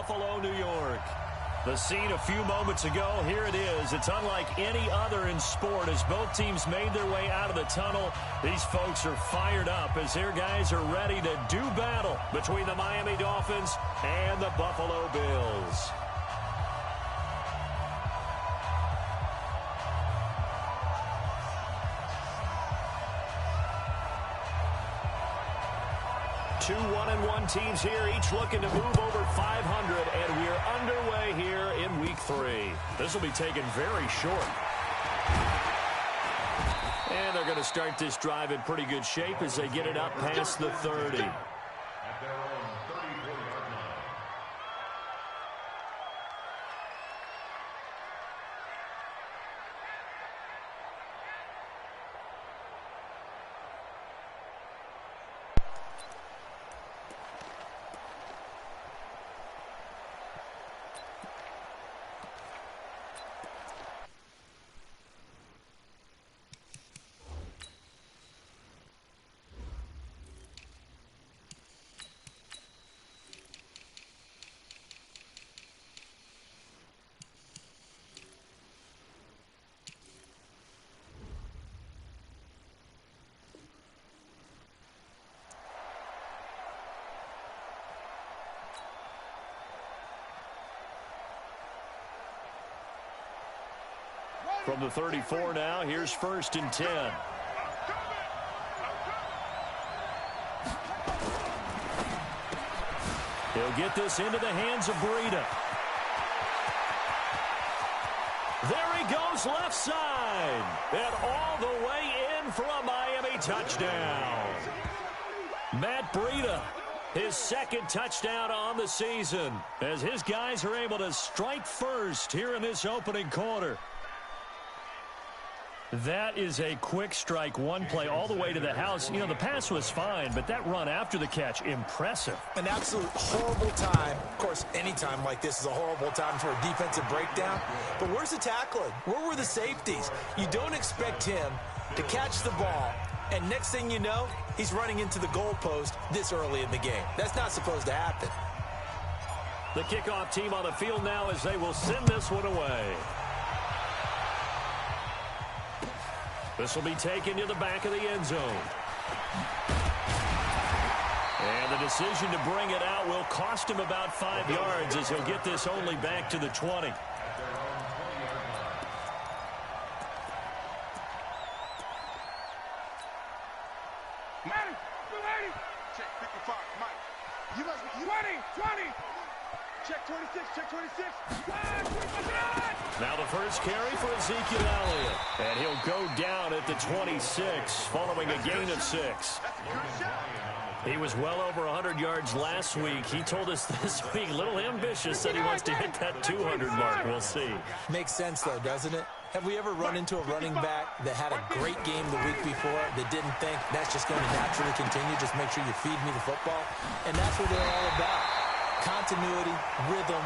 Buffalo, New York. The scene a few moments ago, here it is. It's unlike any other in sport as both teams made their way out of the tunnel. These folks are fired up as their guys are ready to do battle between the Miami Dolphins and the Buffalo Bills. Two 1-1 teams here, each looking to move over 500, and we are underway here in Week 3. This will be taken very short. And they're going to start this drive in pretty good shape as they get it up past the 30. From the 34 now, here's 1st and 10. He'll get this into the hands of Breida. There he goes left side. And all the way in for a Miami touchdown. Matt Breida, his 2nd touchdown on the season, as his guys are able to strike first here in this opening quarter. That is a quick strike, one play all the way to the house. You know, the pass was fine, but that run after the catch, impressive. An absolute horrible time. Of course, any time like this is a horrible time for a defensive breakdown. But where's the tackling? Where were the safeties? You don't expect him to catch the ball, and next thing you know, he's running into the goalpost this early in the game. That's not supposed to happen. The kickoff team on the field now as they will send this one away. This will be taken to the back of the end zone. And the decision to bring it out will cost him about 5 yards as he'll get this only back to the 20. Check 26, check 26. Now the first carry for Ezekiel Elliott. And he'll go down at the 26 following a gain of 6. He was well over 100 yards last week. He told us this week, a little ambitious, said he wants to hit that 200 mark. We'll see. Makes sense, though, doesn't it? Have we ever run into a running back that had a great game the week before that didn't think that's just going to naturally continue? Just make sure you feed me the football. And that's what they're all about. Continuity, rhythm,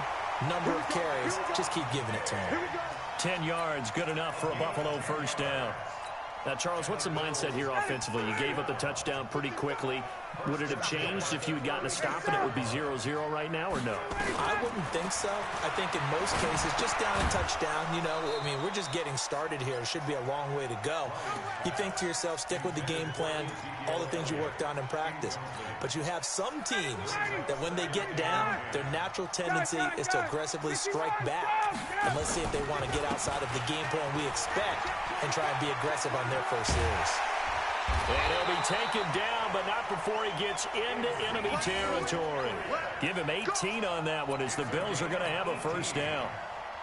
number of carries. Just keep giving it to him. 10 yards, good enough for a Buffalo first down. Now, Charles, what's the mindset here offensively? You gave up the touchdown pretty quickly. Would it have changed if you had gotten a stop and it would be 0-0 right now, or no? I wouldn't think so. I think in most cases, just down a touchdown, you know, I mean, we're just getting started here. It should be a long way to go. You think to yourself, stick with the game plan, all the things you worked on in practice. But you have some teams that when they get down, their natural tendency is to aggressively strike back. And let's see if they want to get outside of the game plan we expect and try and be aggressive on their first series. And he'll be taken down, but not before he gets into enemy territory. Give him 18 on that one as the Bills are going to have a first down.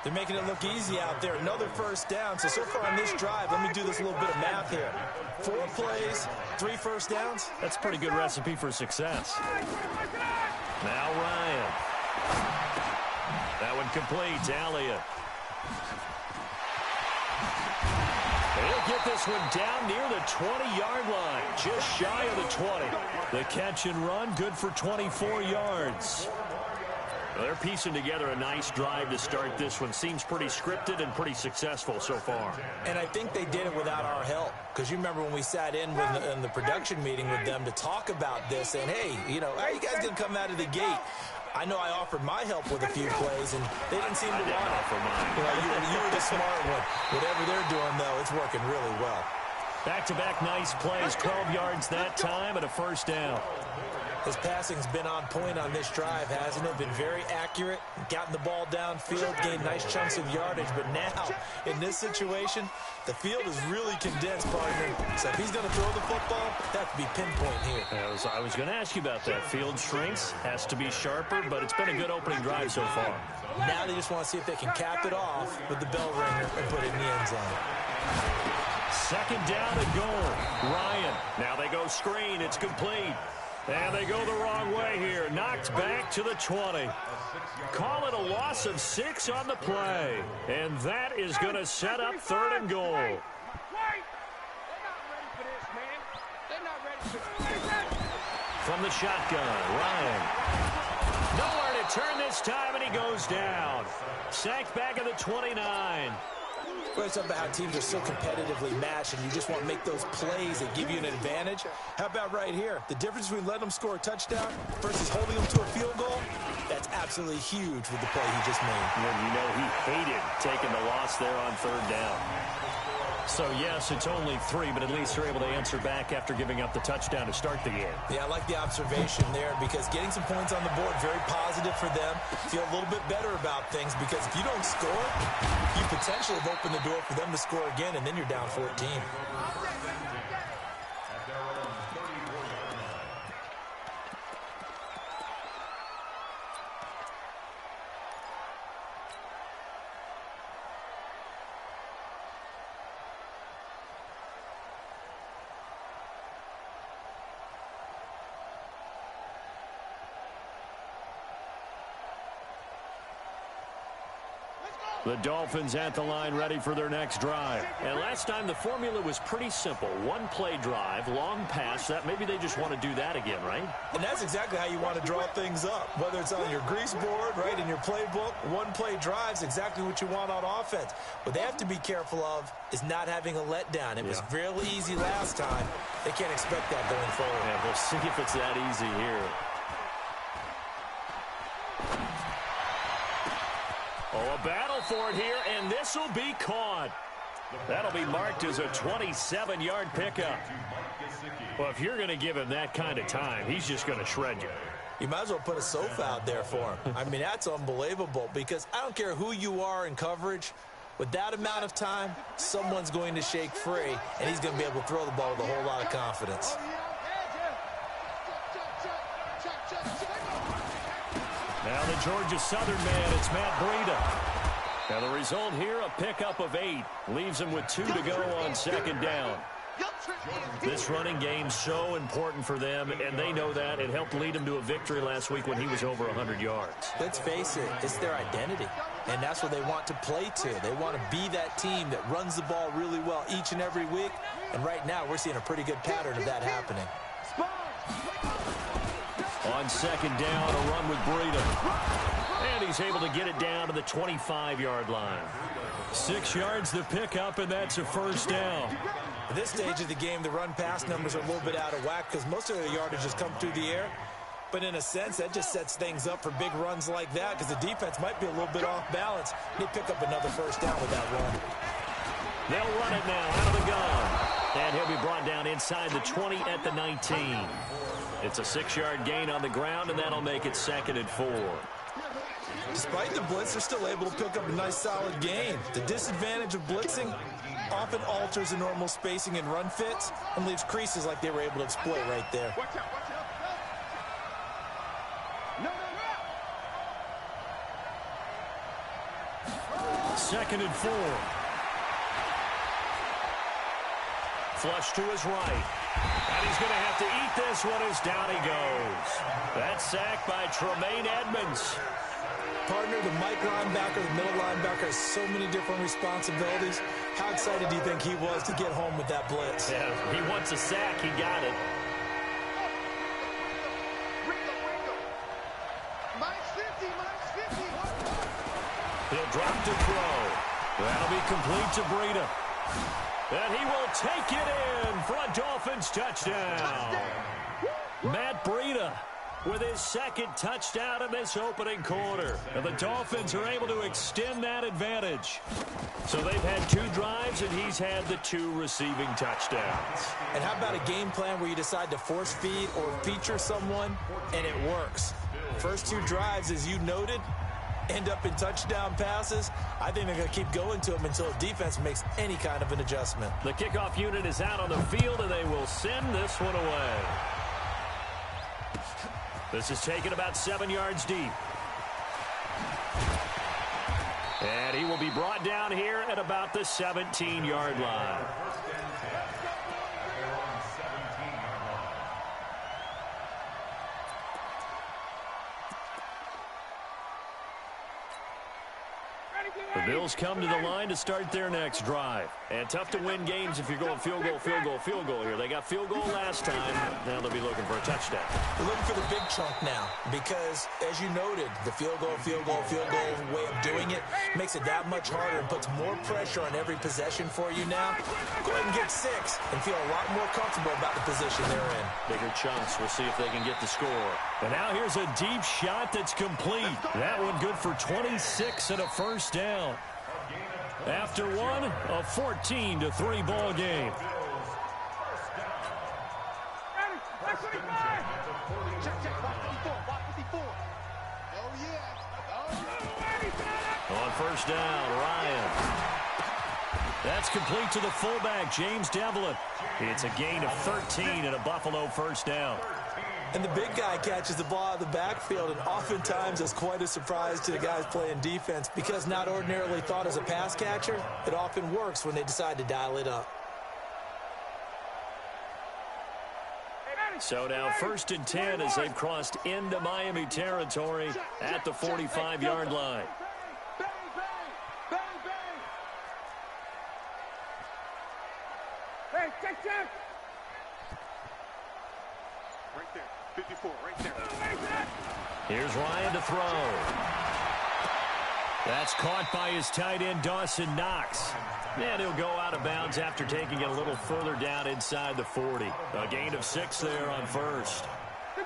They're making it look easy out there. Another first down. So far on this drive, let me do this little bit of math here. 4 plays, 3 first downs. That's a pretty good recipe for success. Now Ryan. That one complete to Elliott. He'll get this one down near the 20-yard line, just shy of the 20. The catch and run, good for 24 yards. Well, they're piecing together a nice drive to start this one. Seems pretty scripted and pretty successful so far. And I think they did it without our help. Because you remember when we sat in the production meeting with them to talk about this, and hey, you know, how are you guys going to come out of the gate? I know I offered my help with a few plays, and they didn't seem to want it. You were the smart one. Whatever they're doing, though, it's working really well. Back-to-back nice plays, 12 yards that time and a first down. His passing's been on point on this drive, hasn't it? Been very accurate, gotten the ball downfield, gained nice chunks of yardage. But now, in this situation, the field is really condensed, partner. So if he's going to throw the football, that could be pinpoint here. I was going to ask you about that. Field shrinks, has to be sharper, but it's been a good opening drive so far. Now they just want to see if they can cap it off with the bell ringer and put it in the end zone. Second down and goal. Ryan. Now they go screen. It's complete. And they go the wrong way here. Knocked back to the 20. Call it a loss of 6 on the play. And that is going to set up third and goal. From the shotgun, Ryan. Nowhere to turn this time, and he goes down. Sacked back at the 29. It's about how teams are so competitively matched, and you just want to make those plays that give you an advantage. How about right here? The difference between letting them score a touchdown versus holding them to a field goal, that's absolutely huge with the play he just made. And you know he hated taking the loss there on third down. So, yes, it's only 3, but at least they're able to answer back after giving up the touchdown to start the game. Yeah, I like the observation there because getting some points on the board, very positive for them. Feel a little bit better about things because if you don't score, you potentially have opened the door for them to score again, and then you're down 14. The Dolphins at the line ready for their next drive. And last time the formula was pretty simple. One play drive, long pass. That maybe they just want to do that again, right? And that's exactly how you want to draw things up. Whether it's on your grease board, right, in your playbook, one play drive's exactly what you want on offense. What they have to be careful of is not having a letdown. It was really easy last time. They can't expect that going forward. Yeah, we'll see if it's that easy here. Oh, a battle for it here, and this will be caught. That'll be marked as a 27-yard pickup. Well, if you're going to give him that kind of time, he's just going to shred you. You might as well put a sofa out there for him. I mean, that's unbelievable because I don't care who you are in coverage. With that amount of time, someone's going to shake free, and he's going to be able to throw the ball with a whole lot of confidence. Now the Georgia Southern man, it's Matt Breida. Now the result here, a pickup of 8. Leaves him with 2 to go on second down. This running game's so important for them, and they know that. It helped lead them to a victory last week when he was over 100 yards. Let's face it, it's their identity, and that's what they want to play to. They want to be that team that runs the ball really well each and every week, and right now we're seeing a pretty good pattern of that happening. On second down, a run with Breida. And he's able to get it down to the 25-yard line. 6 yards to pick up, and that's a first down. At this stage of the game, the run-pass numbers are a little bit out of whack because most of their yardage has come through the air. But in a sense, that just sets things up for big runs like that because the defense might be a little bit off balance. They pick up another first down with that run. They'll run it now out of the gun. And he'll be brought down inside the 20 at the 19. It's a 6-yard gain on the ground, and that'll make it 2nd and 4. Despite the blitz, they're still able to pick up a nice, solid gain. The disadvantage of blitzing often alters the normal spacing and run fits and leaves creases like they were able to exploit right there. Watch out, watch out. No. 2nd and 4. Flush to his right. And he's going to have to eat this one as down he goes. That's sacked by Tremaine Edmonds. Partner, the Mike linebacker, the middle linebacker has so many different responsibilities. How excited do you think he was to get home with that blitz? Yeah, he wants a sack. He got it. He'll drop to throw. That'll be complete to Breida. And he will take it in for a Dolphins touchdown. Matt Breida with his second touchdown in this opening quarter. And the Dolphins are able to extend that advantage. So they've had 2 drives, and he's had the 2 receiving touchdowns. And how about a game plan where you decide to force feed or feature someone, and it works? First 2 drives, as you noted, end up in touchdown passes. I think they're going to keep going to them until the defense makes any kind of an adjustment. The kickoff unit is out on the field, and they will send this one away. This is taken about 7 yards deep. And he will be brought down here at about the 17-yard line. The Bills come to the line to start their next drive. And tough to win games if you're going field goal, field goal, field goal here. They got field goal last time. Now they'll be looking for a touchdown. They're looking for the big chunk now because, as you noted, the field goal way of doing it makes it that much harder and puts more pressure on every possession for you now. Go ahead and get 6 and feel a lot more comfortable about the position they're in. Bigger chunks. We'll see if they can get the score. And now here's a deep shot that's complete. That one good for 26 and a first down. After one, a 14-3 ball game. On first down, Ryan. That's complete to the fullback, James Devlin. It's a gain of 13 and a Buffalo first down. And the big guy catches the ball out of the backfield, and oftentimes it's quite a surprise to the guys playing defense because not ordinarily thought as a pass catcher, it often works when they decide to dial it up. So now 1st and 10 as they've crossed into Miami territory at the 45-yard line. Hey, check. Right there, 54, right there. Here's Ryan to throw. That's caught by his tight end, Dawson Knox. And he'll go out of bounds after taking it a little further down inside the 40. A gain of 6 there on first.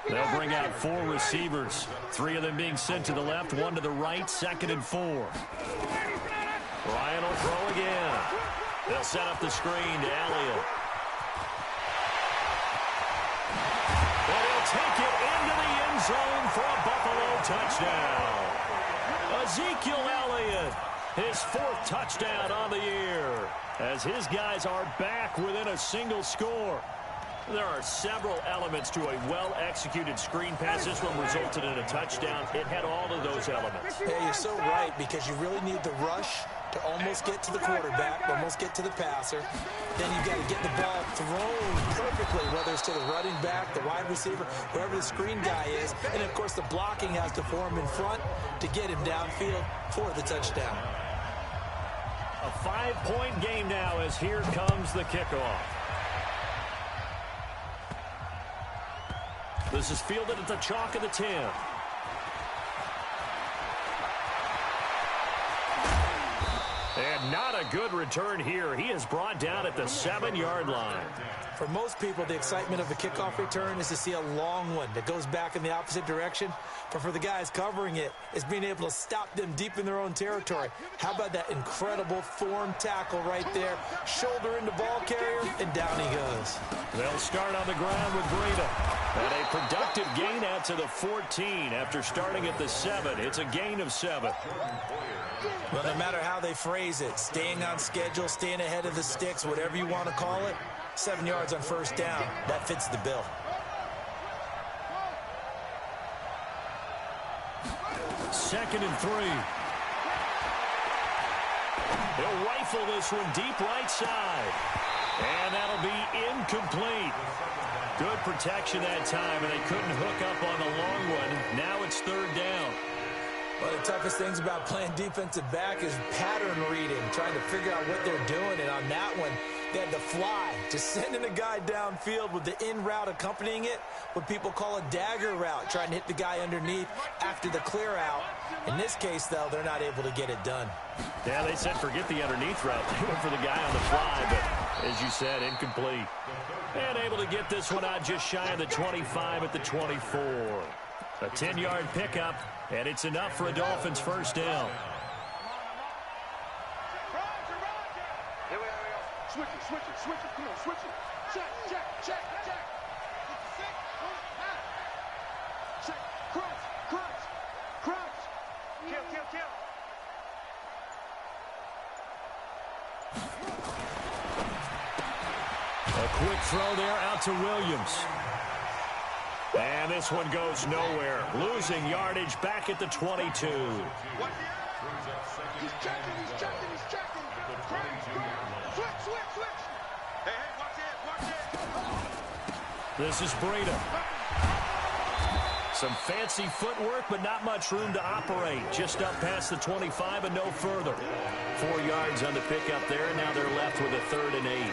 They'll bring out 4 receivers. 3 of them being sent to the left, 1 to the right, 2nd and 4. Ryan will throw again. They'll set up the screen to Elliott. And he'll take it into the end zone for a Buffalo touchdown. Ezekiel Elliott, his 4th touchdown on the year, as his guys are back within a single score. There are several elements to a well-executed screen pass. This one resulted in a touchdown. It had all of those elements. Yeah, you're so right, because you really need the rush to almost get to the quarterback, almost get to the passer. Then you've got to get the ball thrown perfectly, whether it's to the running back, the wide receiver, wherever the screen guy is. And, of course, the blocking has to form in front to get him downfield for the touchdown. A 5-point game now as here comes the kickoff. This is fielded at the chalk of the 10. And not a good return here. He is brought down at the 7-yard line. For most people, the excitement of a kickoff return is to see a long one that goes back in the opposite direction. But for the guys covering it, it's being able to stop them deep in their own territory. How about that incredible form tackle right there? Shoulder into ball carrier, and down he goes. They'll start on the ground with Breida. And a productive gain out to the 14 after starting at the 7. It's a gain of 7. Well, no matter how they phrase it, staying on schedule, staying ahead of the sticks, whatever you want to call it, 7 yards on first down, that fits the bill. Second and 3. He'll rifle this one deep right side. And that'll be incomplete. Good protection that time, and they couldn't hook up on the long one. Now it's 3rd down. One of the toughest things about playing defensive back is pattern reading, trying to figure out what they're doing. And on that one, they had to fly, just sending a guy downfield with the in route accompanying it, what people call a dagger route, trying to hit the guy underneath after the clear out. In this case, though, they're not able to get it done. Yeah, they said forget the underneath route. They went for the guy on the fly, but as you said, incomplete. And able to get this one out just shy of the 25 at the 24. A 10-yard pickup, and it's enough for a Dolphins first down. Switch it. Come on, switch it. Check. Check. Crunch. Kill. A quick throw there out to Williams. And this one goes nowhere. Losing yardage back at the 22. He's checking. Switch. Hey, watch it. This is Breida. Some fancy footwork, but not much room to operate. Just up past the 25 and no further. 4 yards on the pickup there, and now they're left with a 3rd and 8.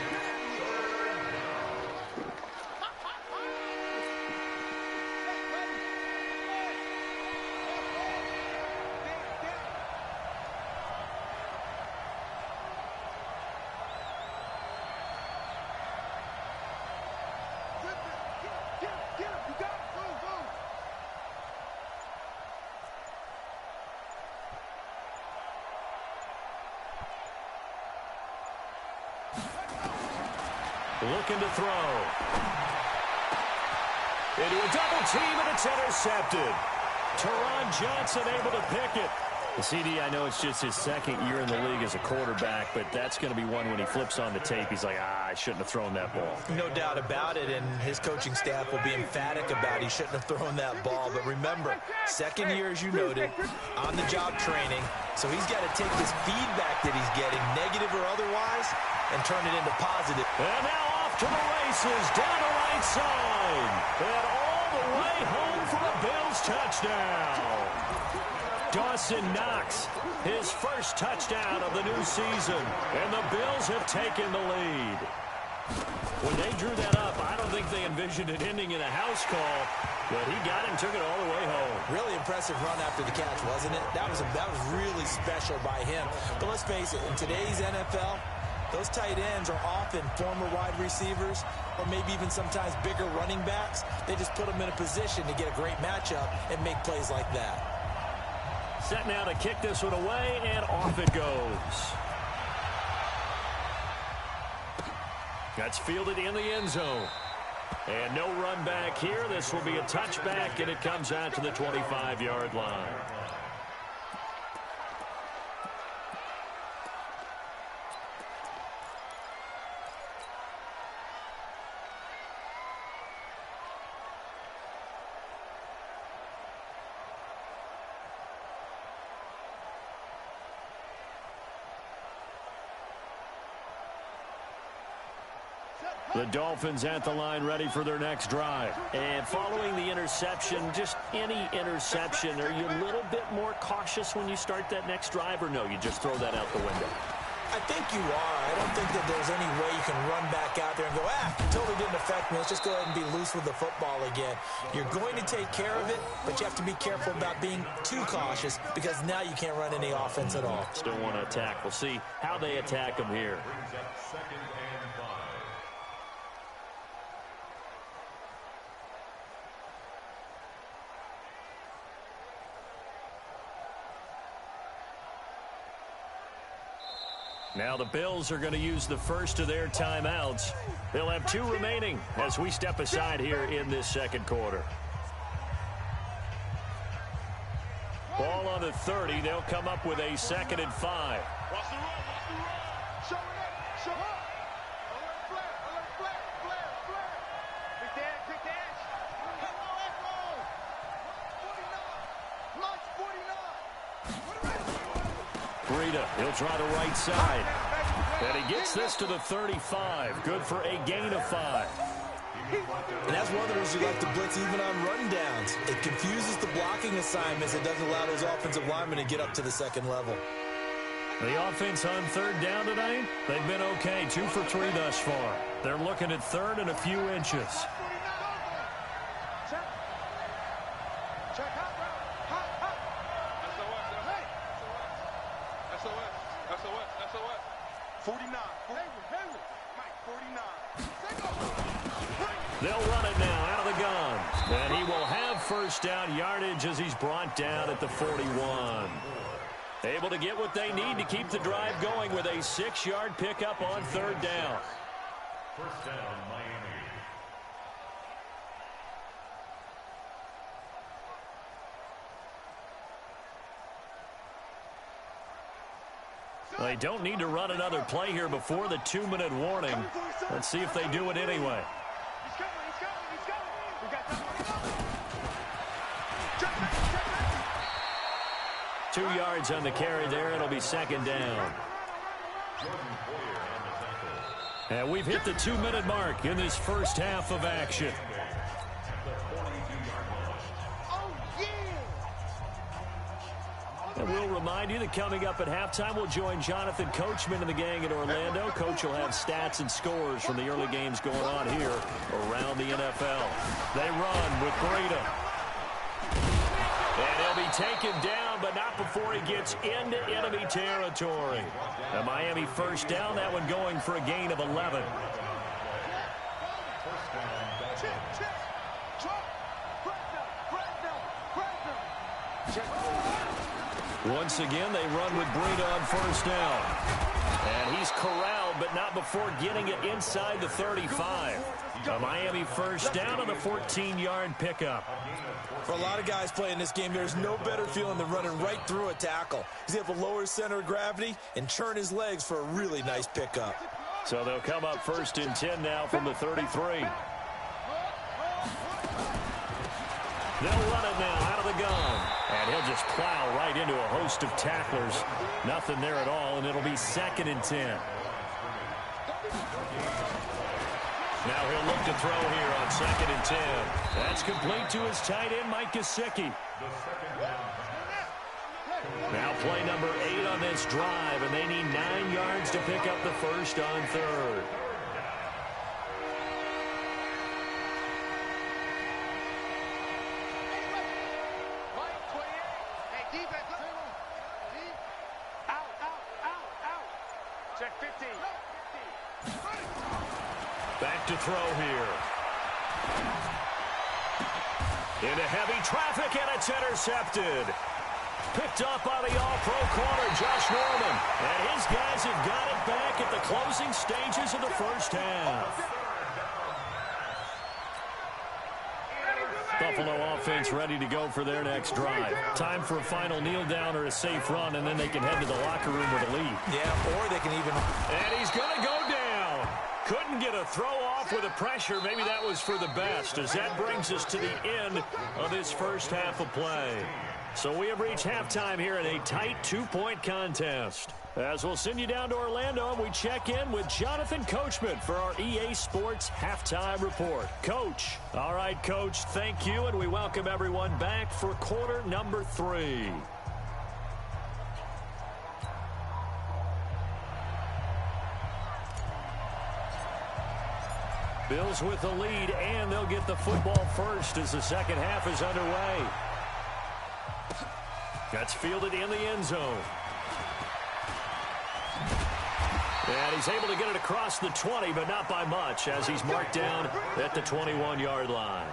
Looking to throw. Into a double team, and it's intercepted. Teron Johnson able to pick it. The CD, I know it's just his 2nd year in the league as a quarterback, but that's going to be one when he flips on the tape. He's like, I shouldn't have thrown that ball. No doubt about it, and his coaching staff will be emphatic about he shouldn't have thrown that ball. But remember, 2nd year, as you noted, on-the-job training, so he's got to take this feedback that he's getting, negative or otherwise, and turn it into positive. And now off to the races, down the right side, and all the way home for a Bills touchdown. Dawson Knox, his first touchdown of the new season, and the Bills have taken the lead. When they drew that up, I don't think they envisioned it ending in a house call, but he got it and took it all the way home. Really impressive run after the catch, wasn't it? That was really special by him. But let's face it, in today's NFL, those tight ends are often former wide receivers or maybe even sometimes bigger running backs. They just put them in a position to get a great matchup and make plays like that. Set now to kick this one away, and off it goes. That's fielded in the end zone. And no run back here. This will be a touchback, and it comes out to the 25-yard line. The Dolphins at the line ready for their next drive. And following the interception, just any interception, are you a little bit more cautious when you start that next drive, or no, you just throw that out the window? I think you are. I don't think that there's any way you can run back out there and go, totally didn't affect me. Let's just go ahead and be loose with the football again. You're going to take care of it, but you have to be careful about being too cautious because now you can't run any offense at all. Still want to attack. We'll see how they attack them here. Now the Bills are going to use the first of their timeouts. They'll have 2 remaining as we step aside here in this second quarter. Ball on the 30. They'll come up with a 2nd and 5. Breida, he'll try the right side. And he gets this to the 35. Good for a gain of 5. And that's one of the reasons you like to blitz even on rundowns. It confuses the blocking assignments. It doesn't allow those offensive linemen to get up to the 2nd level. The offense on 3rd down tonight, they've been okay. 2 for 3 thus far. They're looking at 3rd and a few inches. SOS. 49. Mike, 49. They'll run it now out of the gun. And he will have first down yardage as he's brought down at the 41. Able to get what they need to keep the drive going with a 6-yard pickup on third down. First down, Miami. They don't need to run another play here before the 2-minute warning. Let's see if they do it anyway. He's coming. We got time. 2 yards on the carry there. It'll be second down. And we've hit the 2-minute mark in this first half of action. And we'll remind you that coming up at halftime, we'll join Jonathan Coachman and the gang in Orlando. Coach will have stats and scores from the early games going on here around the NFL. They run with Breida. And he'll be taken down, but not before he gets into enemy territory. A Miami first down, that one going for a gain of 11. Once again, they run with Breida on first down. And he's corralled, but not before getting it inside the 35. A Miami first down on the 14-yard pickup. For a lot of guys playing this game, there's no better feeling than running right through a tackle. He's able to lower his center of gravity and churn his legs for a really nice pickup. So they'll come up first and 10 now from the 33. They'll run it now out of the gun. And he'll just plow right into a host of tacklers. Nothing there at all, and it'll be second and 10. Now he'll look to throw here on second and 10. That's complete to his tight end, Mike Gesicki. Now play number 8 on this drive, and they need 9 yards to pick up the first on third. Back to throw here. Into heavy traffic, and it's intercepted. Picked up by the all-pro corner, Josh Norman. And his guys have got it back at the closing stages of the first half. Buffalo offense ready to go for their next drive. Time for a final kneel down or a safe run, and then they can head to the locker room with a lead. Yeah, or they can even... And he's going to go down. Couldn't get a throw off with the pressure. Maybe that was for the best, as that brings us to the end of this first half of play. So we have reached halftime here in a tight 2-point contest. As we'll send you down to Orlando, and we check in with Jonathan Coachman for our EA Sports Halftime Report. Coach. All right, Coach, thank you, and we welcome everyone back for quarter number 3. Bills with the lead, and they'll get the football first as the second half is underway. That's fielded in the end zone. And he's able to get it across the 20, but not by much, as he's marked down at the 21-yard line.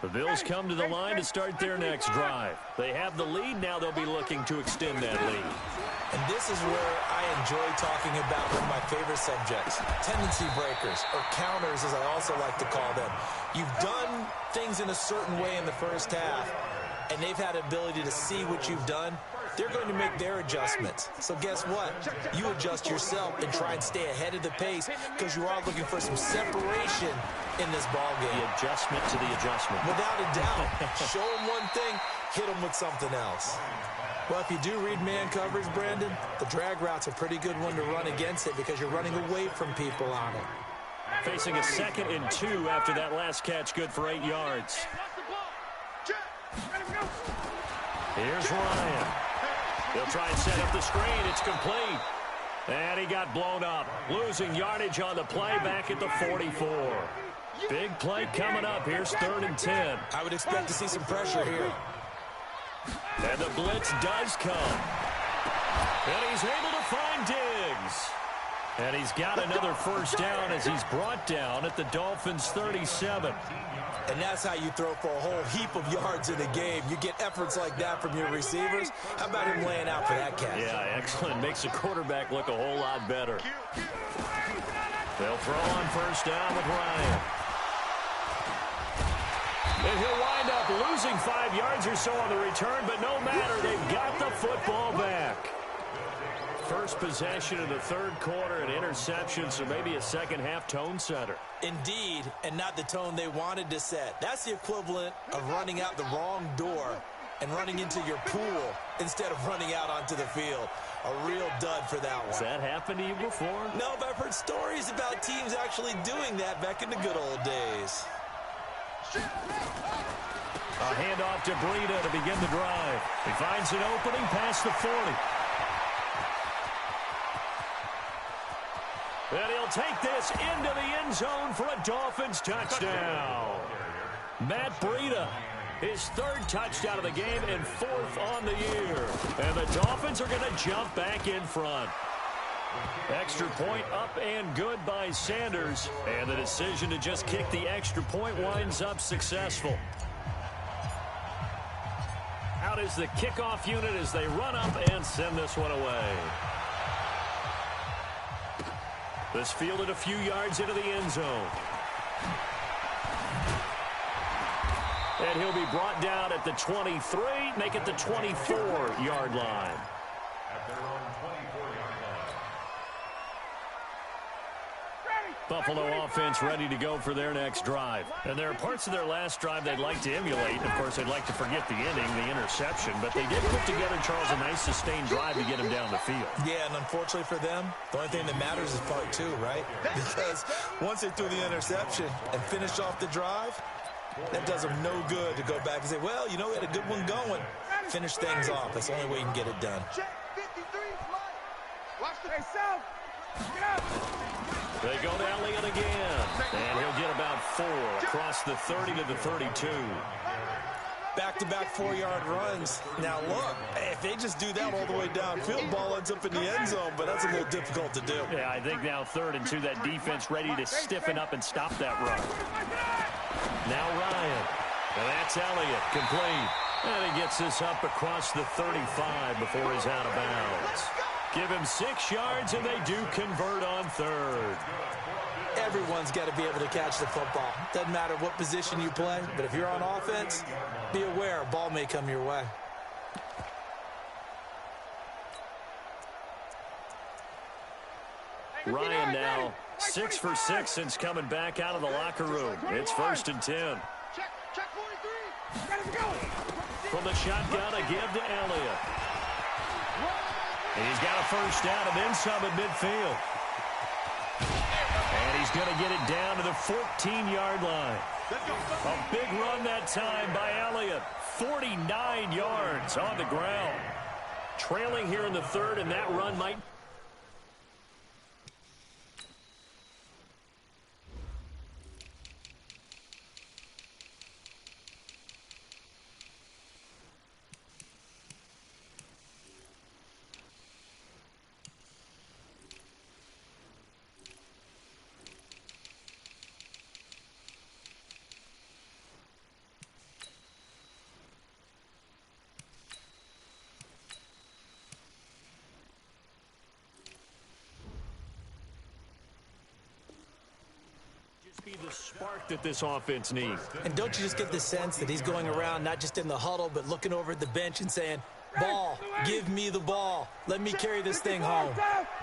The Bills come to the line to start their next drive. They have the lead. Now they'll be looking to extend that lead. And this is where I enjoy talking about one of my favorite subjects, tendency breakers, or counters as I also like to call them. You've done things in a certain way in the first half, and they've had the ability to see what you've done. They're going to make their adjustments. So guess what? You adjust yourself and try and stay ahead of the pace, because you are looking for some separation in this ball game. The adjustment to the adjustment. Without a doubt. Show them one thing, hit them with something else. Well, if you do read man coverage, Brandon, the drag route's a pretty good one to run against it because you're running away from people on it. Facing a 2nd and 2 after that last catch, good for 8 yards. Here's Ryan. They'll try and set up the screen. It's complete. And he got blown up, losing yardage on the play back at the 44. Big play coming up. Here's 3rd and 10. I would expect to see some pressure here. And the blitz does come. And he's able to find Diggs. And he's got another first down as he's brought down at the Dolphins' 37. And that's how you throw for a whole heap of yards in a game. You get efforts like that from your receivers. How about him laying out for that catch? Yeah, excellent. Makes the quarterback look a whole lot better. They'll throw on first down with Ryan. And he'll wind up losing 5 yards or so on the return, but no matter, they've got the football back. First possession of the 3rd quarter, an interception, so maybe a second-half tone setter. Indeed, and not the tone they wanted to set. That's the equivalent of running out the wrong door and running into your pool instead of running out onto the field. A real dud for that one. Has that happened to you before? No, but I've heard stories about teams actually doing that back in the good old days. A handoff to Breida to begin the drive. He finds an opening past the 40. And he'll take this into the end zone for a Dolphins touchdown. Matt Breida, his 3rd touchdown of the game and 4th on the year. And the Dolphins are going to jump back in front. Extra point up and good by Sanders. And the decision to just kick the extra point winds up successful. Out is the kickoff unit as they run up and send this one away. This fielded a few yards into the end zone. And he'll be brought down at the 23, make it the 24-yard line. At their own 24-yard line. Buffalo offense ready to go for their next drive. And there are parts of their last drive they'd like to emulate. Of course, they'd like to forget the inning, the interception. But they did put together, Charles, a nice sustained drive to get him down the field. Yeah, and unfortunately for them, the only thing that matters is part 2, right? Because once they threw the interception and finished off the drive, that does them no good to go back and say, well, you know, we had a good one going. Finish things off. That's the only way you can get it done. They go to Elliott again. And he'll get about 4 across the 30 to the 32. Back-to-back 4-yard runs. Now, look, if they just do that all the way downfield, ball ends up in the end zone, but that's a little difficult to do. Yeah, I think now 3rd and 2, that defense ready to stiffen up and stop that run. Now Ryan. And that's Elliott, complete. And he gets this up across the 35 before he's out of bounds. Give him 6 yards, and they do convert on 3rd. Everyone's got to be able to catch the football. Doesn't matter what position you play, but if you're on offense, be aware a ball may come your way. Ryan now 6 for 6 since coming back out of the locker room. It's 1st and 10. From the shotgun, a give to Elliott. He's got a first down and then some at midfield. And he's going to get it down to the 14-yard line. A big run that time by Elliott. 49 yards on the ground. Trailing here in the 3rd, and that run might... be the spark that this offense needs. And don't you just get the sense that he's going around not just in the huddle, but looking over at the bench and saying, ball, give me the ball. Let me carry this thing home.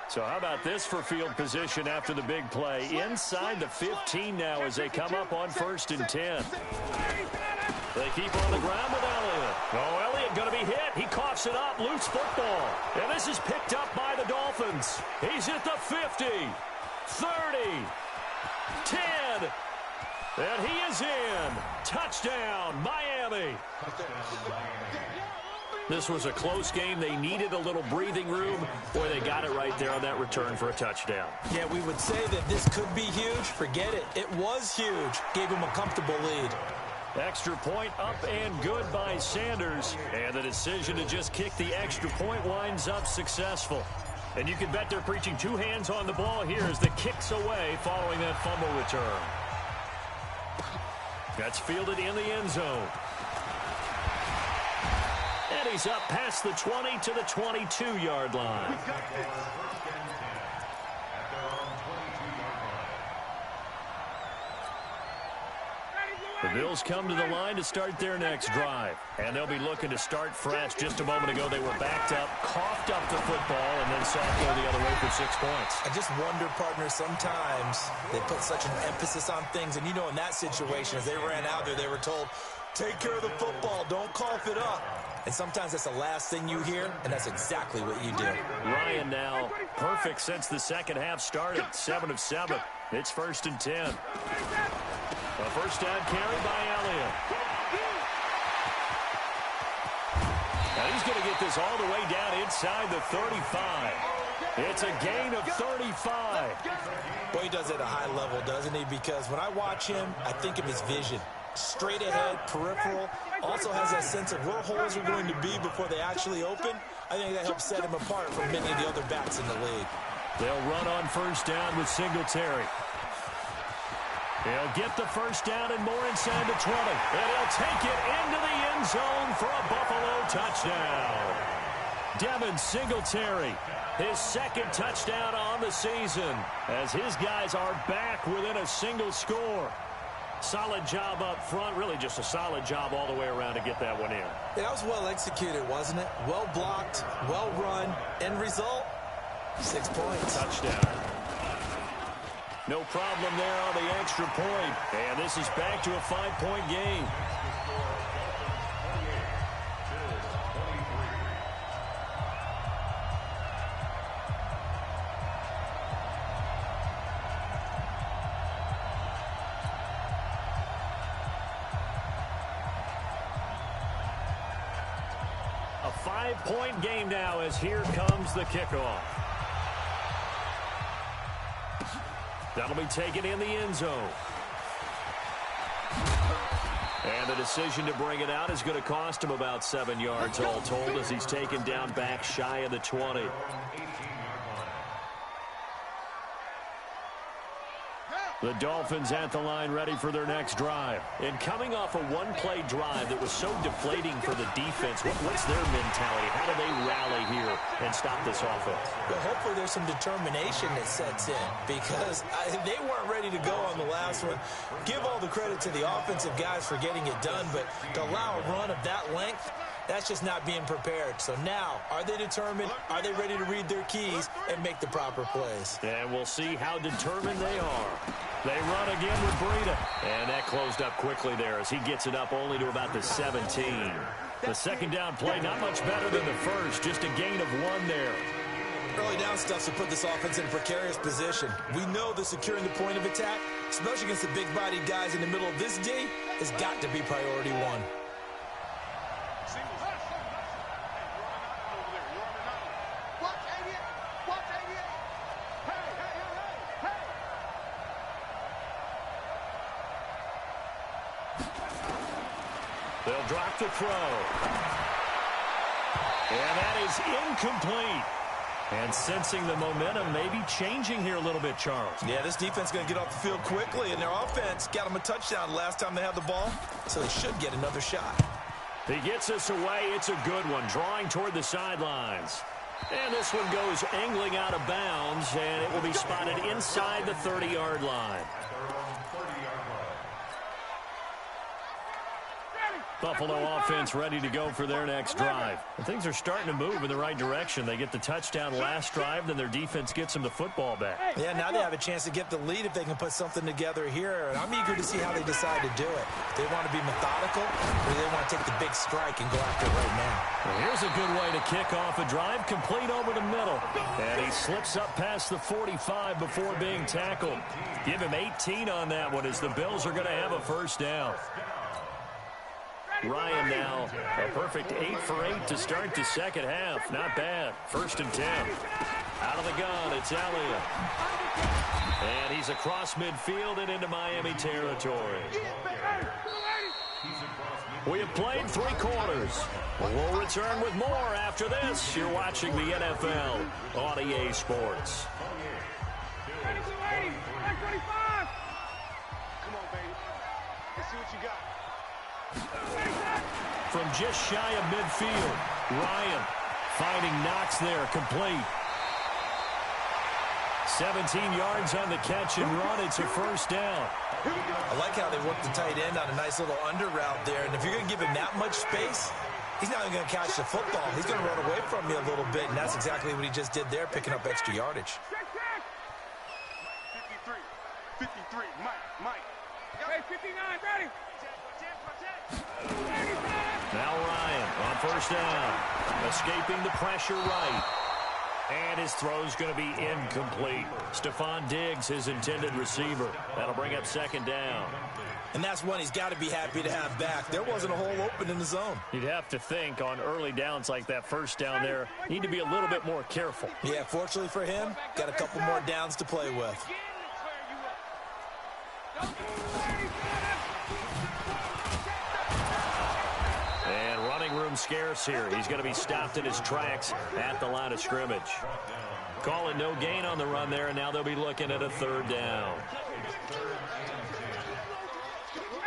So how about this for field position after the big play? Inside the 15 now as they come up on 1st and 10. They keep on the ground with Elliott. Oh, Elliott going to be hit. He coughs it up. Loose football. And this is picked up by the Dolphins. He's at the 50, 30, 10. And he is in. Touchdown, Miami. This was a close game. They needed a little breathing room. Boy, they got it right there on that return for a touchdown. Yeah, we would say that this could be huge. Forget it. It was huge. Gave him a comfortable lead. Extra point up and good by Sanders. And the decision to just kick the extra point winds up successful. And you can bet they're preaching two hands on the ball here as the kick's away following that fumble return. That's fielded in the end zone. And he's up past the 20 to the 22-yard line. The Bills come to the line to start their next drive. And they'll be looking to start fresh. Just a moment ago, they were backed up, coughed up the football, and then saw it go the other way for 6 points. I just wonder, partner, sometimes they put such an emphasis on things. And, you know, in that situation, as they ran out there, they were told, take care of the football, don't cough it up. And sometimes that's the last thing you hear, and that's exactly what you do. Ryan now perfect since the second half started. 7 of 7. It's 1st and 10. A first down carry by Elliott. Now he's going to get this all the way down inside the 35. It's a gain of 35. Well, he does it at a high level, doesn't he? Because when I watch him, I think of his vision. Straight ahead, peripheral, also has that sense of where holes are going to be before they actually open. I think that helps set him apart from many of the other backs in the league. They'll run on first down with Singletary. He'll get the first down and more inside the 20. And he'll take it into the end zone for a Buffalo touchdown. Devin Singletary, his second touchdown on the season, as his guys are back within a single score. Solid job up front, really just a solid job all the way around to get that one in. Yeah, that was well executed, wasn't it? Well blocked, well run. End result, 6 points. Touchdown. No problem there on the extra point. And this is back to a 5-point game. A 5-point game now as here comes the kickoff. That'll be taken in the end zone. And the decision to bring it out is going to cost him about 7 yards all told as he's taken down back shy of the 20. The Dolphins at the line ready for their next drive. And coming off a one-play drive that was so deflating for the defense, what's their mentality? How do they rally here and stop this offense? Well, hopefully there's some determination that sets in because they weren't ready to go on the last one. Give all the credit to the offensive guys for getting it done, but to allow a run of that length, that's just not being prepared. So now, are they determined? Are they ready to read their keys and make the proper plays? And we'll see how determined they are. They run again with Breida. And that closed up quickly there as he gets it up only to about the 17. The second down play, not much better than the first. Just a gain of 1 there. Early down stuff to put this offense in a precarious position. We know that securing the point of attack, especially against the big-bodied guys in the middle of this D, has got to be priority 1. They'll drop the throw. And that is incomplete. And sensing the momentum maybe changing here a little bit, Charles. Yeah, this defense is going to get off the field quickly, and their offense got them a touchdown last time they had the ball, so they should get another shot. He gets us away. It's a good one, drawing toward the sidelines. And this one goes angling out of bounds, and it will be spotted inside the 30-yard line. Buffalo offense ready to go for their next drive. And things are starting to move in the right direction. They get the touchdown last drive, then their defense gets them the football back. Yeah, now they have a chance to get the lead if they can put something together here. And I'm eager to see how they decide to do it. They want to be methodical, or they want to take the big strike and go after it right now. Well, here's a good way to kick off a drive, complete over the middle. And he slips up past the 45 before being tackled. Give him 18 on that one as the Bills are going to have a first down. Ryan now a perfect 8 for 8 to start the second half. Not bad. 1st and 10. Out of the gun, it's Elliott. And he's across midfield and into Miami territory. We have played 3 quarters. We'll return with more after this. You're watching the NFL on EA Sports. From just shy of midfield, Ryan finding Knox there, complete. 17 yards on the catch and run. It's a 1st down. I like how they worked the tight end on a nice little under route there. And if you're going to give him that much space, he's not even going to catch the football. He's going to run away from you a little bit, and that's exactly what he just did there, picking up extra yardage. 53, Mike. Hey, 59, ready. Now Ryan on 1st down. Escaping the pressure right. And his throw's going to be incomplete. Stephon Diggs, his intended receiver. That'll bring up 2nd down. And that's one he's got to be happy to have back. There wasn't a hole open in the zone. You'd have to think on early downs like that 1st down there, need to be a little bit more careful. Yeah, fortunately for him, got a couple more downs to play with. And running room scarce here. He's going to be stopped in his tracks at the line of scrimmage. Calling no gain on the run there, and now they'll be looking at a 3rd down.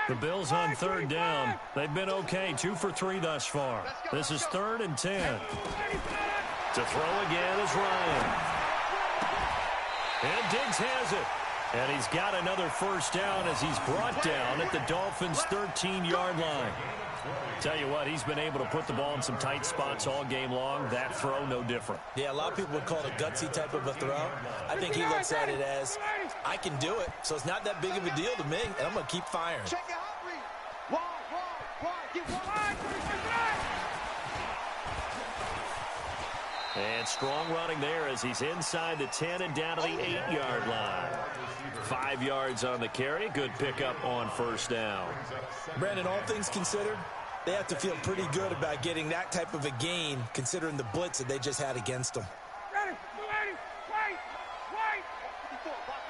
The Bills on 3rd down. They've been okay, 2 for 3 thus far. This is 3rd and 10. To throw again is Ryan. And Diggs has it. And he's got another 1st down as he's brought down at the Dolphins' 13-yard line. Tell you what, he's been able to put the ball in some tight spots all game long. That throw, no different. Yeah, a lot of people would call it a gutsy type of a throw. I think he looks at it as, I can do it, so it's not that big of a deal to me, and I'm going to keep firing. And strong running there as he's inside the 10 and down to the 8-yard line. 5 yards on the carry. Good pickup on 1st down. Brandon, all things considered, they have to feel pretty good about getting that type of a gain considering the blitz that they just had against them. Ready, wait.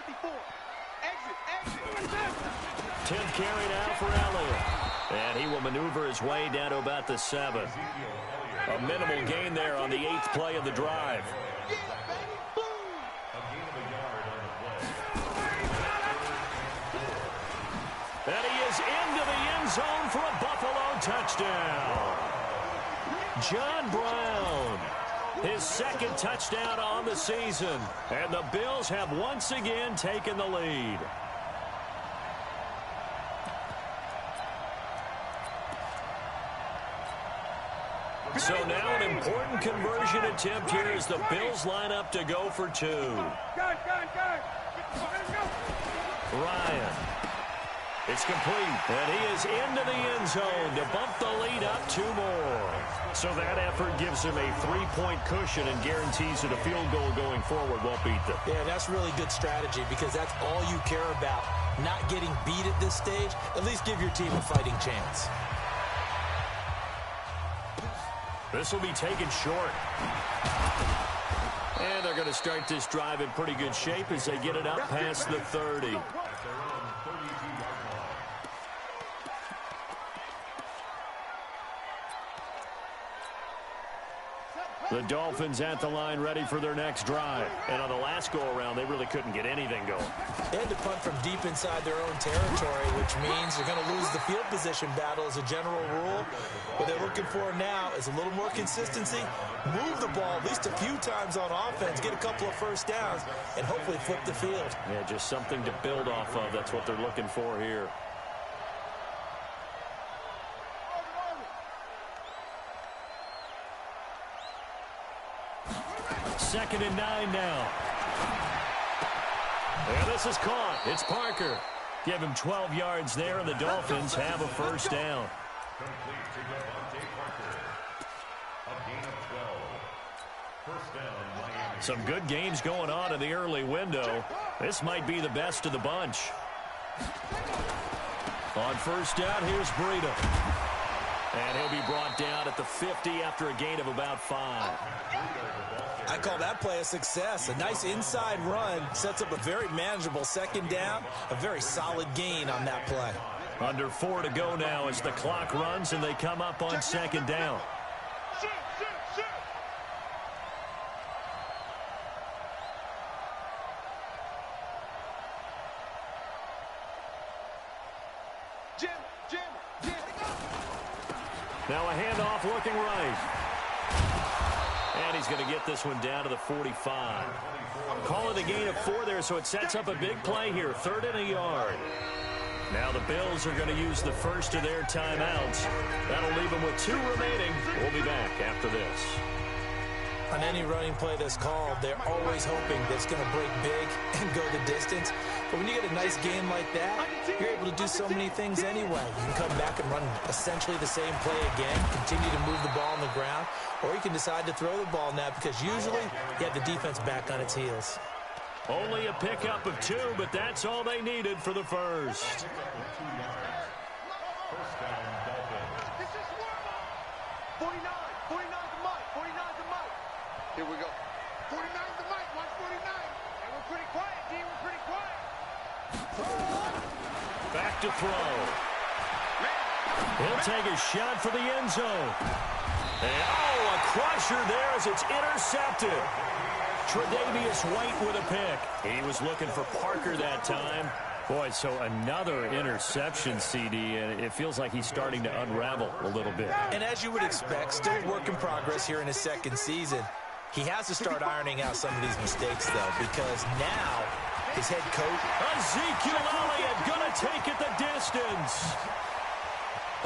54, exit. 10th carry now for Elliott. And he will maneuver his way down to about the 7th. A minimal gain there on the 8th play of the drive. And he is into the end zone for a Buffalo touchdown. John Brown, his 2nd touchdown on the season. And the Bills have once again taken the lead. So now an important conversion attempt here as the Bills line up to go for 2. Ryan. It's complete, and he is into the end zone to bump the lead up 2 more. So that effort gives him a 3-point cushion and guarantees that a field goal going forward won't beat them. Yeah, that's really good strategy because that's all you care about. Not getting beat at this stage. At least give your team a fighting chance. This will be taken short. And they're going to start this drive in pretty good shape as they get it up past the 30. The Dolphins at the line ready for their next drive. And on the last go-around, they really couldn't get anything going. They had to punt from deep inside their own territory, which means they're going to lose the field position battle as a general rule. What they're looking for now is a little more consistency, move the ball at least a few times on offense, get a couple of 1st downs, and hopefully flip the field. Yeah, just something to build off of. That's what they're looking for here. Second and 9 now. And this is caught. It's Parker. Give him 12 yards there, and the Dolphins have a 1st down. Complete to Devontae Parker. A gain of 12. 1st down, Miami. Some good games going on in the early window. This might be the best of the bunch. On 1st down, here's Breida. And he'll be brought down at the 50 after a gain of about 5. I call that play a success. A nice inside run sets up a very manageable second down. A very solid gain on that play. Under 4 to go now as the clock runs and they come up on second down. Now a handoff looking right. And he's going to get this one down to the 45. Call it a gain of 4 there, so it sets up a big play here. 3rd and a yard. Now the Bills are going to use the first of their timeouts. That'll leave them with 2 remaining. We'll be back after this. On any running play that's called, they're always hoping that it's going to break big and go the distance. But when you get a nice game like that, you're able to do so many things anyway. You can come back and run essentially the same play again, continue to move the ball on the ground, or you can decide to throw the ball now because usually you have the defense back on its heels. Only a pickup of 2, but that's all they needed for the first. Here we go. 49 the mic. Watch 49. And we're pretty quiet, D. We're pretty quiet. Back to throw. He'll take a shot for the end zone. And, a crusher there as it's intercepted. Tre'Davious White with a pick. He was looking for Parker that time. Boy, so another interception, CD, and it feels like he's starting to unravel a little bit. And as you would expect, still a work in progress here in his second season. He has to start ironing out some of these mistakes, though, because now his head coach... Ezekiel Elliott going to take it the distance.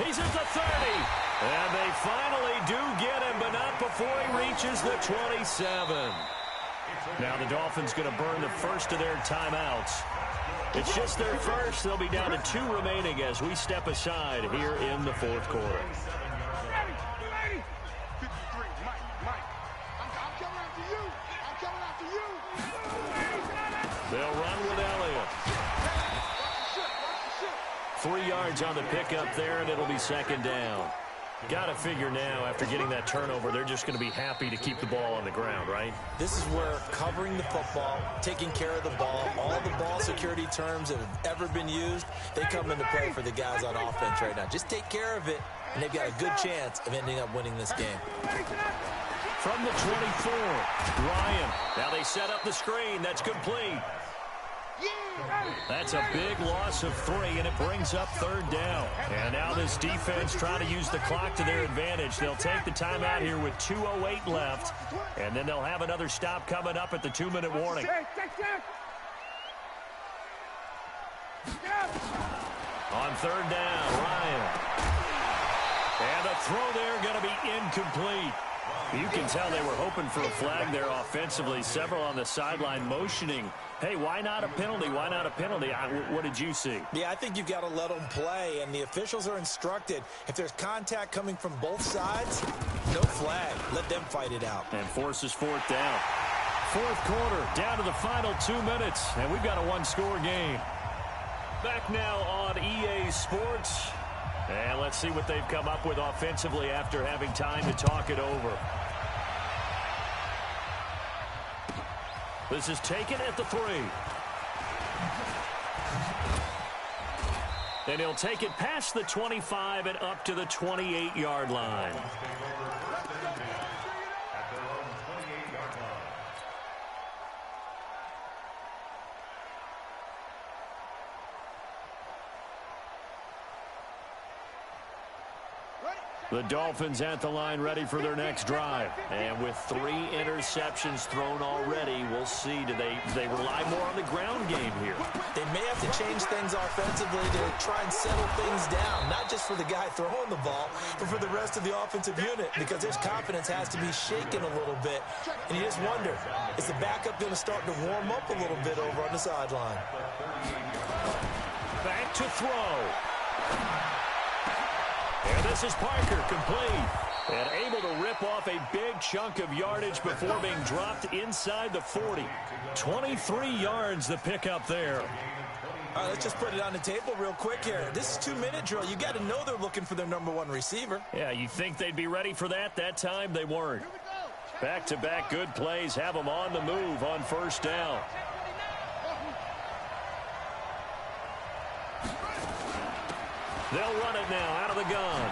He's at the 30. And they finally do get him, but not before he reaches the 27. Now the Dolphins going to burn the first of their timeouts. It's just their first. They'll be down to 2 remaining as we step aside here in the 4th quarter. They'll run with Elliott. 3 yards on the pickup there, and it'll be second down. Got to figure now, after getting that turnover, they're just going to be happy to keep the ball on the ground, right? This is where covering the football, taking care of the ball, all the ball security terms that have ever been used, they come into play for the guys on offense right now. Just take care of it, and they've got a good chance of ending up winning this game. From the 24, Ryan. Now they set up the screen. That's complete. That's a big loss of 3, and it brings up 3rd down. And now this defense trying to use the clock to their advantage. They'll take the timeout here with 2:08 left, and then they'll have another stop coming up at the 2-minute warning. On 3rd down, Ryan. And the throw there going to be incomplete. You can tell they were hoping for a flag there offensively. Several on the sideline motioning, hey, why not a penalty? Why not a penalty? What did you see? Yeah, I think you've got to let them play, and the officials are instructed. If there's contact coming from both sides, no flag. Let them fight it out. And forces 4th down. 4th quarter, down to the final 2 minutes, and we've got a 1-score game. Back now on EA Sports. And let's see what they've come up with offensively after having time to talk it over. This is taken at the 3. And he'll take it past the 25 and up to the 28-yard line. The Dolphins at the line ready for their next drive. And with 3 interceptions thrown already, we'll see. Do they rely more on the ground game here? They may have to change things offensively to try and settle things down, not just for the guy throwing the ball, but for the rest of the offensive unit, because their confidence has to be shaken a little bit. And you just wonder, is the backup going to start to warm up a little bit over on the sideline? Back to throw. And this is Parker, complete. And able to rip off a big chunk of yardage before being dropped inside the 40. 23 yards the pickup there. All right, let's just put it on the table real quick here. This is 2-minute drill. You got to know they're looking for their number one receiver. Yeah, you think they'd be ready for that? That time they weren't. Back-to-back good plays have them on the move on first down. They'll run it now out of the gun.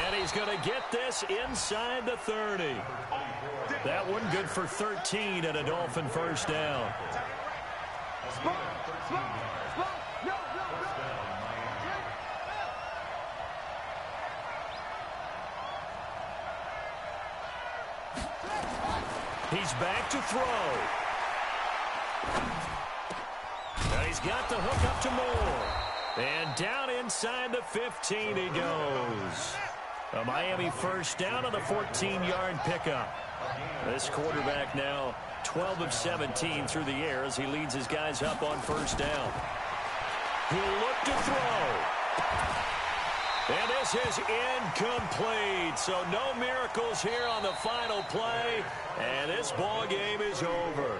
And he's going to get this inside the 30. That one good for 13 and a Dolphin first down. He's back to throw. Now he's got the hook up to Moore. And down inside the 15 he goes. A Miami first down on the 14-yard pickup. This quarterback now 12 of 17 through the air as he leads his guys up on first down. He'll look to throw. And this is incomplete. So no miracles here on the final play. And this ball game is over.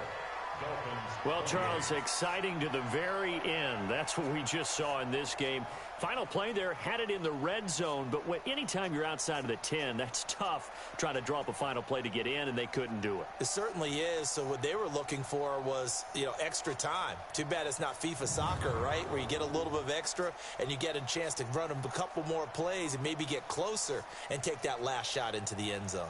Well, Charles, exciting to the very end. That's what we just saw in this game. Final play there, had it in the red zone, but anytime you're outside of the 10, that's tough trying to draw up a final play to get in, and they couldn't do it. It certainly is. So what they were looking for was, extra time. Too bad it's not FIFA soccer, right, where you get a little bit of extra and you get a chance to run a couple more plays and maybe get closer and take that last shot into the end zone.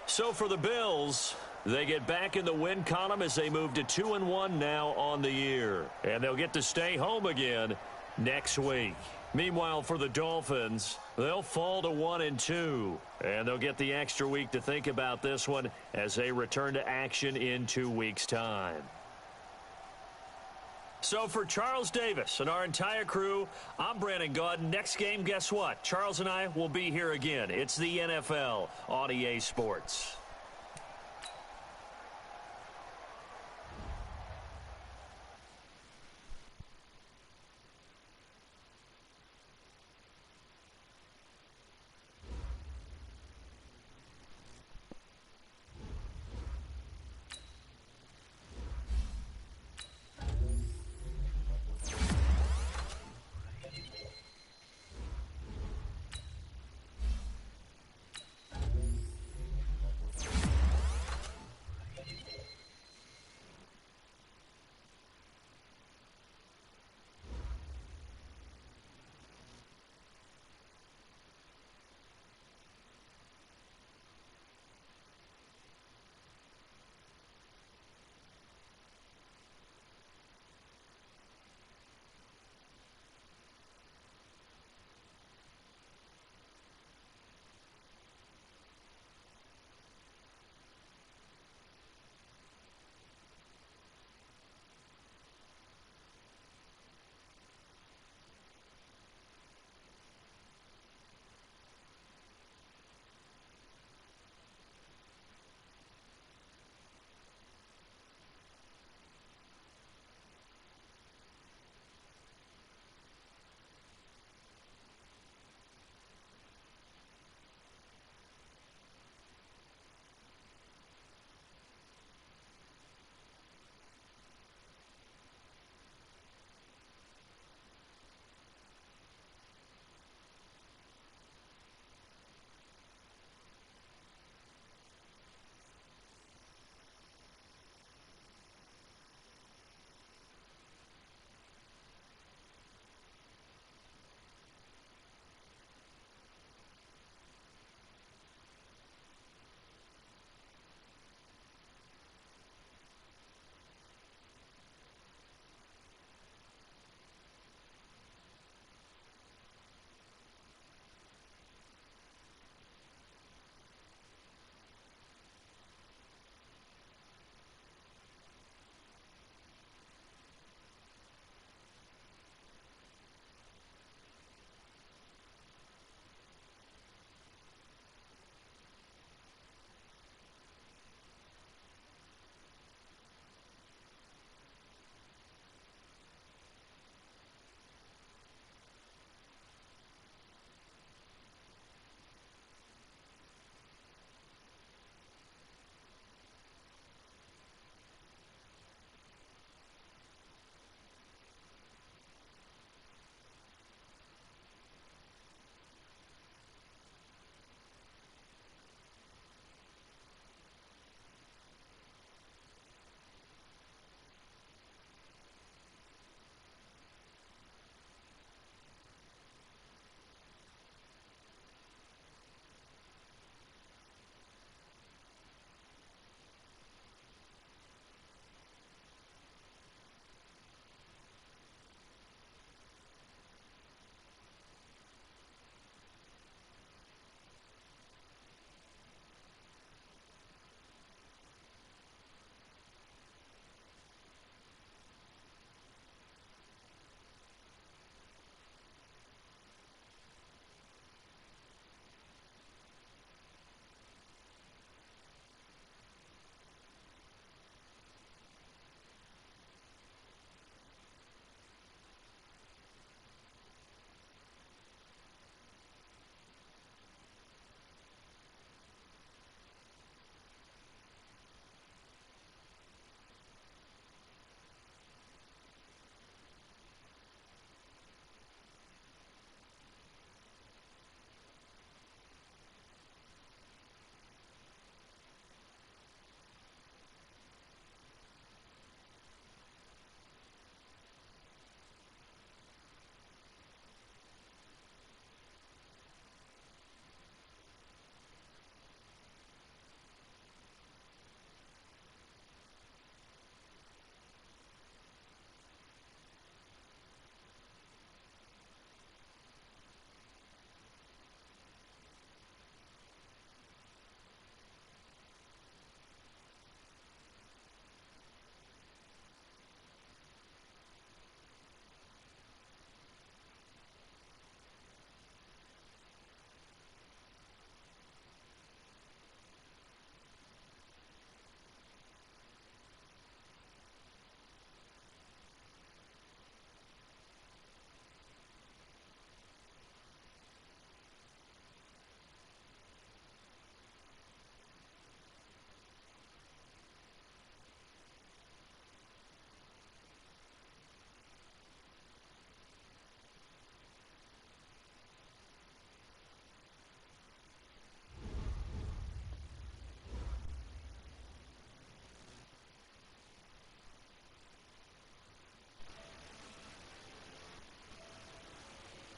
So for the Bills, they get back in the win column as they move to 2-1 now on the year. And they'll get to stay home again next week. Meanwhile, for the Dolphins, they'll fall to 1-2. And they'll get the extra week to think about this one as they return to action in 2 weeks' time. So for Charles Davis and our entire crew, I'm Brandon Gaudin. Next game, guess what? Charles and I will be here again. It's the NFL on EA Sports.